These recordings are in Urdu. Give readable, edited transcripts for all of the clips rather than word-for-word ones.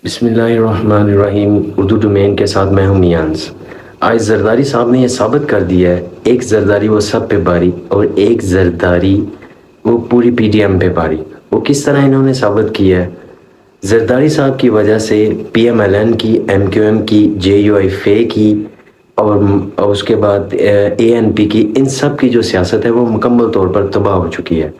بسم اللہ الرحمن الرحیم. اردو ڈومین کے ساتھ میں ہوں میانس. آج زرداری صاحب نے یہ ثابت کر دیا ہے، ایک زرداری وہ سب پہ باری اور ایک زرداری وہ پوری پی ڈی ایم پہ باری. وہ کس طرح انہوں نے ثابت کیا ہے؟ زرداری صاحب کی وجہ سے پی ایم ایل این کی، ایم کیو ایم کی، جے یو آئی فے کی اور اس کے بعد اے این پی کی، ان سب کی جو سیاست ہے وہ مکمل طور پر تباہ ہو چکی ہے.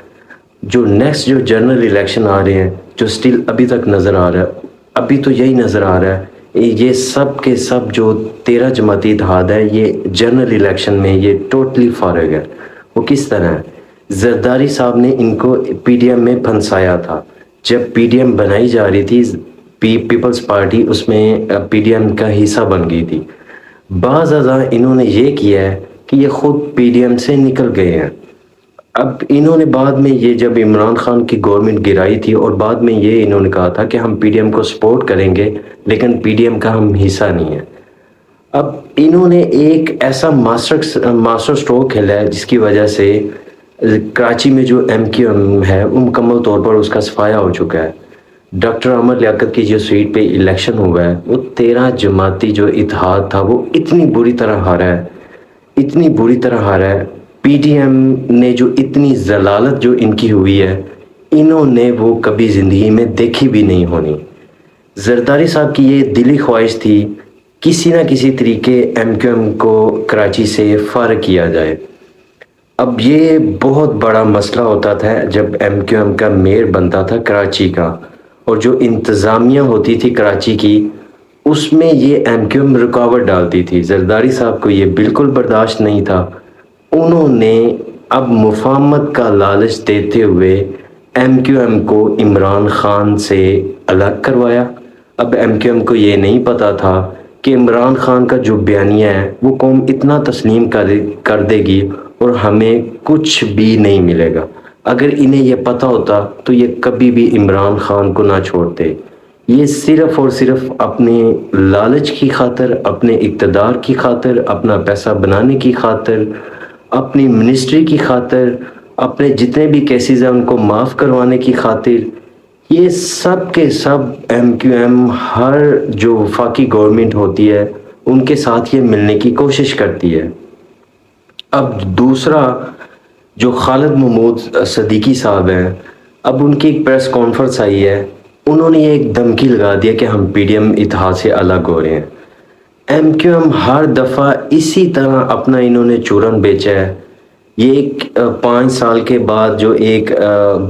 جو نیکسٹ جو جنرل الیکشن آ رہے ہیں، جو سٹل ابھی تک نظر آ رہا ہے، ابھی تو یہی نظر آ رہا ہے، یہ سب کے سب جو 13 جماعتی اتحاد ہے، یہ جنرل الیکشن میں یہ ٹوٹلی فارغ ہے. وہ کس طرح ہے؟ زرداری صاحب نے ان کو پی ڈی ایم میں پھنسایا تھا. جب پی ڈی ایم بنائی جا رہی تھی، پیپلز پارٹی اس میں پی ڈی ایم کا حصہ بن گئی تھی. بعض اعضاء انہوں نے یہ کیا ہے کہ یہ خود پی ڈی ایم سے نکل گئے ہیں. اب انہوں نے بعد میں یہ جب عمران خان کی گورنمنٹ گرائی تھی اور بعد میں یہ انہوں نے کہا تھا کہ ہم پی ڈی ایم کو سپورٹ کریں گے لیکن پی ڈی ایم کا ہم حصہ نہیں ہے. اب انہوں نے ایک ایسا ماسٹر سٹروک کھیلا ہے جس کی وجہ سے کراچی میں جو ایم کیو ایم ہے وہ مکمل طور پر اس کا صفایا ہو چکا ہے. ڈاکٹر عمر لیاقت کی جو سیٹ پہ الیکشن ہوا ہے، وہ 13 جماعتی جو اتحاد تھا وہ اتنی بری طرح ہارا ہے، اتنی بری طرح ہارا ہے. پی ڈی ایم نے جو اتنی ضلالت جو ان کی ہوئی ہے، انہوں نے وہ کبھی زندگی میں دیکھی بھی نہیں ہونی. زرداری صاحب کی یہ دلی خواہش تھی کسی نہ کسی طریقے ایم کیو ایم کو کراچی سے فارغ کیا جائے. اب یہ بہت بڑا مسئلہ ہوتا تھا جب ایم کیو ایم کا میئر بنتا تھا کراچی کا، اور جو انتظامیہ ہوتی تھی کراچی کی، اس میں یہ ایم کیو ایم رکاوٹ ڈالتی تھی. زرداری صاحب کو یہ بالکل برداشت نہیں تھا. انہوں نے اب مفاہمت کا لالچ دیتے ہوئے ایم کیو ایم کو عمران خان سے الگ کروایا. اب ایم کیو ایم کو یہ نہیں پتا تھا کہ عمران خان کا جو بیانیہ ہے وہ قوم اتنا تسلیم کر دے گی اور ہمیں کچھ بھی نہیں ملے گا. اگر انہیں یہ پتا ہوتا تو یہ کبھی بھی عمران خان کو نہ چھوڑتے. یہ صرف اور صرف اپنے لالچ کی خاطر، اپنے اقتدار کی خاطر، اپنا پیسہ بنانے کی خاطر، اپنی منسٹری کی خاطر، اپنے جتنے بھی کیسز ہیں ان کو معاف کروانے کی خاطر، یہ سب کے سب ایم کیو ایم ہر جو وفاقی گورنمنٹ ہوتی ہے ان کے ساتھ یہ ملنے کی کوشش کرتی ہے. اب دوسرا جو خالد محمود صدیقی صاحب ہیں، اب ان کی ایک پریس کانفرنس آئی ہے، انہوں نے یہ ایک دھمکی لگا دیا کہ ہم پی ڈی ایم اتحاد سے الگ ہو رہے ہیں. ایم کیو ایم ہر دفعہ اسی طرح اپنا انہوں نے چورن بیچا ہے. یہ ایک 5 سال کے بعد جو ایک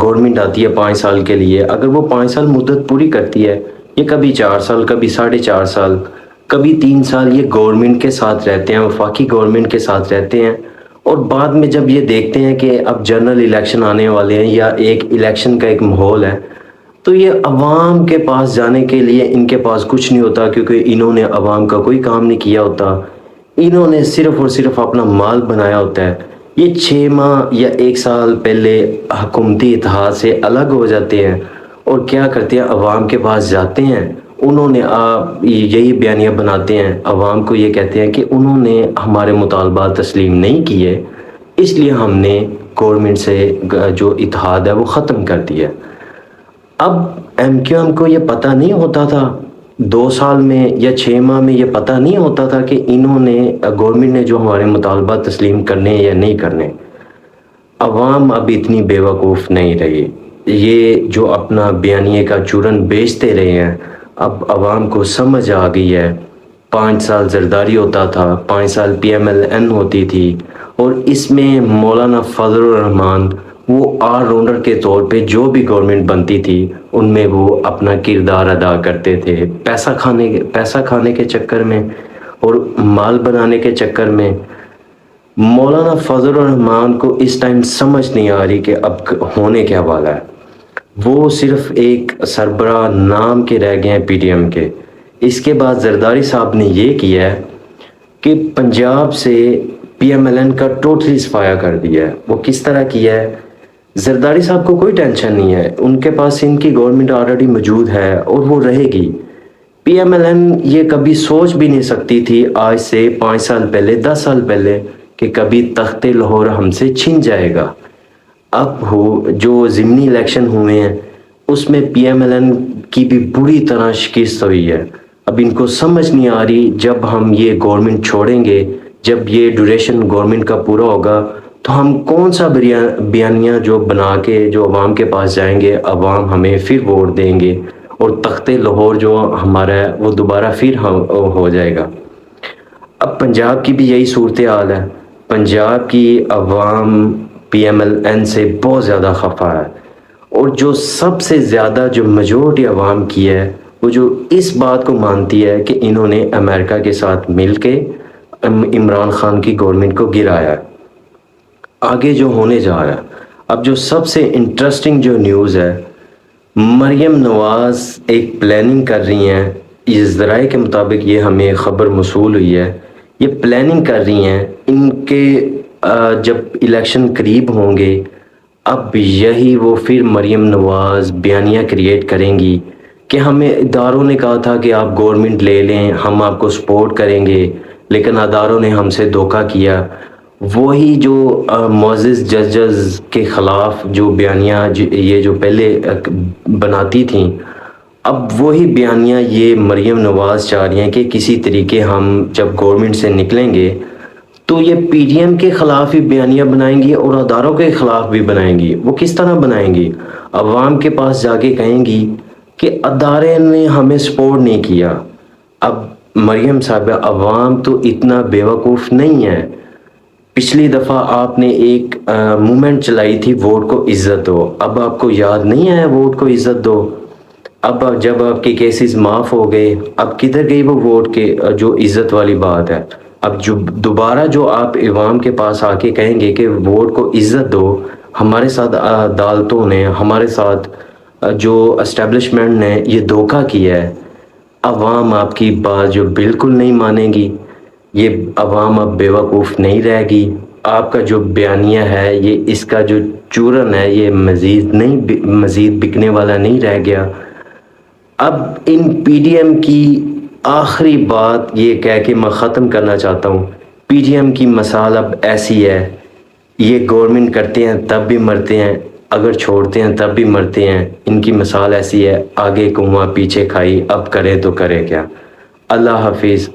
گورنمنٹ آتی ہے 5 سال کے لیے، اگر وہ 5 سال مدت پوری کرتی ہے، یہ کبھی 4 سال، کبھی 4.5 سال، کبھی 3 سال یہ گورنمنٹ کے ساتھ رہتے ہیں، وفاقی گورنمنٹ کے ساتھ رہتے ہیں، اور بعد میں جب یہ دیکھتے ہیں کہ اب جنرل الیکشن آنے والے ہیں یا ایک الیکشن کا ایک ماحول ہے، تو یہ عوام کے پاس جانے کے لیے ان کے پاس کچھ نہیں ہوتا، کیونکہ انہوں نے عوام کا کوئی کام نہیں کیا ہوتا. انہوں نے صرف اور صرف اپنا مال بنایا ہوتا ہے. یہ 6 ماہ یا 1 سال پہلے حکومتی اتحاد سے الگ ہو جاتے ہیں اور کیا کرتے ہیں، عوام کے پاس جاتے ہیں. انہوں نے یہی بیانیہ بناتے ہیں، عوام کو یہ کہتے ہیں کہ انہوں نے ہمارے مطالبات تسلیم نہیں کیے، اس لیے ہم نے گورنمنٹ سے جو اتحاد ہے وہ ختم کر دیا. اب ایم کیو ایم کو یہ پتہ نہیں ہوتا تھا 2 سال میں یا 6 ماہ میں، یہ پتہ نہیں ہوتا تھا کہ انہوں نے گورنمنٹ نے جو ہمارے مطالبات تسلیم کرنے یا نہیں کرنے. عوام اب اتنی بیوقوف نہیں رہی. یہ جو اپنا بیانیے کا چورن بیچتے رہے ہیں، اب عوام کو سمجھ آ گئی ہے. 5 سال زرداری ہوتا تھا، 5 سال پی ایم ایل این ہوتی تھی، اور اس میں مولانا فضل الرحمان وہ آل راؤنڈر کے طور پہ جو بھی گورنمنٹ بنتی تھی ان میں وہ اپنا کردار ادا کرتے تھے. پیسہ کھانے کے چکر میں اور مال بنانے کے چکر میں. مولانا فضل الرحمان کو اس ٹائم سمجھ نہیں آ رہی کہ اب ہونے کیا والا ہے. وہ صرف ایک سربراہ نام کے رہ گئے ہیں پی ڈی ایم کے. اس کے بعد زرداری صاحب نے یہ کیا ہے کہ پنجاب سے پی ایم ایل این کا ٹوٹلی صفایا کر دیا ہے. وہ کس طرح کیا ہے؟ زرداری صاحب کو کوئی ٹینشن نہیں ہے، ان کے پاس ان کی گورنمنٹ آلریڈی موجود ہے اور وہ رہے گی. پی ایم ایل این یہ کبھی سوچ بھی نہیں سکتی تھی آج سے 5 سال پہلے، 10 سال پہلے، کہ کبھی تخت لاہور ہم سے چھن جائے گا. اب جو ضمنی الیکشن ہوئے ہیں اس میں پی ایم ایل این کی بھی بری طرح شکست ہوئی ہے. اب ان کو سمجھ نہیں آ رہی جب ہم یہ گورنمنٹ چھوڑیں گے، جب یہ ڈوریشن گورنمنٹ کا پورا ہوگا تو ہم کون سا بیانیہ جو بنا کے جو عوام کے پاس جائیں گے، عوام ہمیں پھر ووٹ دیں گے اور تخت لاہور جو ہمارا ہے وہ دوبارہ پھر ہو جائے گا. اب پنجاب کی بھی یہی صورتحال ہے. پنجاب کی عوام پی ایم ایل این سے بہت زیادہ خفا ہے، اور جو سب سے زیادہ جو میجورٹی عوام کی ہے وہ جو اس بات کو مانتی ہے کہ انہوں نے امریکہ کے ساتھ مل کے عمران خان کی گورنمنٹ کو گرایا ہے. آگے جو ہونے جا رہا ہے، اب جو سب سے انٹرسٹنگ جو نیوز ہے، مریم نواز ایک پلاننگ کر رہی ہیں. اس ذرائع کے مطابق یہ ہمیں خبر موصول ہوئی ہے، یہ پلاننگ کر رہی ہیں ان کے جب الیکشن قریب ہوں گے، اب یہی وہ پھر مریم نواز بیانیہ کریٹ کریں گی کہ ہمیں اداروں نے کہا تھا کہ آپ گورنمنٹ لے لیں، ہم آپ کو سپورٹ کریں گے، لیکن اداروں نے ہم سے دھوکہ کیا. وہی جو معزز ججز کے خلاف جو بیانیہ یہ جو پہلے بناتی تھیں، اب وہی بیانیہ یہ مریم نواز چاہ رہی ہیں کہ کسی طریقے ہم جب گورنمنٹ سے نکلیں گے تو یہ پی ڈی ایم کے خلاف بھی بیانیہ بنائیں گی اور اداروں کے خلاف بھی بنائیں گی. وہ کس طرح بنائیں گی؟ عوام کے پاس جا کے کہیں گی کہ ادارے نے ہمیں سپورٹ نہیں کیا. اب مریم صاحب، عوام تو اتنا بیوقوف نہیں ہے. پچھلی دفعہ آپ نے ایک مومنٹ چلائی تھی ووٹ کو عزت دو، اب آپ کو یاد نہیں آیا ووٹ کو عزت دو؟ اب جب آپ کے کیسز معاف ہو گئے، اب کدھر گئی وہ ووٹ کے جو عزت والی بات ہے؟ اب جو دوبارہ جو آپ عوام کے پاس آ کے کہیں گے کہ ووٹ کو عزت دو، ہمارے ساتھ عدالتوں نے، ہمارے ساتھ جو اسٹیبلشمنٹ نے یہ دھوکہ کیا ہے، عوام آپ کی بات جو بالکل نہیں مانے گی. یہ عوام اب بیوقوف نہیں رہے گی. آپ کا جو بیانیہ ہے، یہ اس کا جو چورن ہے، یہ مزید بکنے والا نہیں رہ گیا. اب ان پی ڈی ایم کی آخری بات یہ کہہ کے میں ختم کرنا چاہتا ہوں، پی ڈی ایم کی مثال اب ایسی ہے، یہ گورنمنٹ کرتے ہیں تب بھی مرتے ہیں، اگر چھوڑتے ہیں تب بھی مرتے ہیں. ان کی مثال ایسی ہے، آگے کنواں پیچھے کھائی، اب کرے تو کرے کیا. اللہ حافظ.